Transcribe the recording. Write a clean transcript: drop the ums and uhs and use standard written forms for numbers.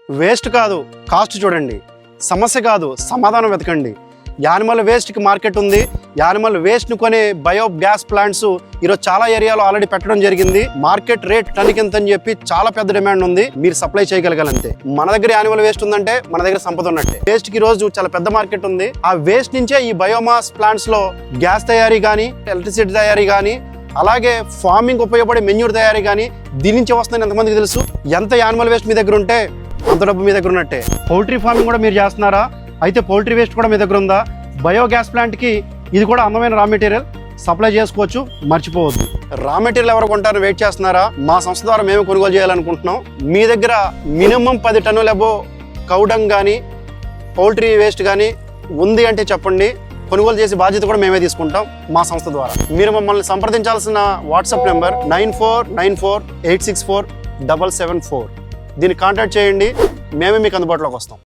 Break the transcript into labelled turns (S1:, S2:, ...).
S1: Waste కాదు cost చూడండి, సమస్య కాదు సమాధానం వెతకండి. యానిమల్ వేస్ట్కి మార్కెట్ ఉంది. యానిమల్ వేస్ట్ను కొనే బయోగ్యాస్ ప్లాంట్స్ ఈరోజు చాలా ఏరియాలో ఆల్రెడీ పెట్టడం జరిగింది. మార్కెట్ రేట్ టన్నుకి ఎంత అని చెప్పి చాలా పెద్ద డిమాండ్ ఉంది. మీరు సప్లై చేయగలగాలంతే. మన దగ్గర యానిమల్ వేస్ట్ ఉందంటే మన దగ్గర సంపద ఉన్నట్టే. వేస్ట్ కి రోజు చాలా పెద్ద మార్కెట్ ఉంది. ఆ వేస్ట్ నుంచే ఈ బయోమాస్ ప్లాంట్స్ లో గ్యాస్ తయారీ కానీ, ఎలక్ట్రిసిటీ తయారీ కానీ, అలాగే ఫార్మింగ్ ఉపయోగపడే మెన్యూర్ తయారీ కానీ దీని నుంచి వస్తుందని ఎంతమందికి తెలుసు? ఎంత యానిమల్ వేస్ట్ మీ దగ్గర ఉంటే అంత డబ్బు మీ దగ్గర ఉన్నట్టే. పౌల్ట్రీ ఫార్మింగ్ కూడా మీరు చేస్తున్నారా? అయితే పౌల్ట్రీ వేస్ట్ కూడా మీ దగ్గర ఉందా? బయోగ్యాస్ ప్లాంట్కి ఇది కూడా అందమైన రా మెటీరియల్, సప్లై చేసుకోవచ్చు, మర్చిపోవద్దు. రా మెటీరియల్ ఎవరు కొంటారో వెయిట్ చేస్తున్నారా? మా సంస్థ ద్వారా మేము కొనుగోలు చేయాలనుకుంటున్నాం. మీ దగ్గర మినిమం 10 టన్నుల అబో కౌడంగ్ కానీ పౌల్ట్రీ వేస్ట్ కానీ ఉంది అంటే చెప్పండి. కొనుగోలు చేసే బాధ్యత కూడా మేమే తీసుకుంటాం మా సంస్థ ద్వారా. మీరు మమ్మల్ని సంప్రదించాల్సిన వాట్సాప్ నెంబర్ 9494864774. దీన్ని కాంటాక్ట్ చేయండి, మేమే మీకు అందుబాటులోకి వస్తాం.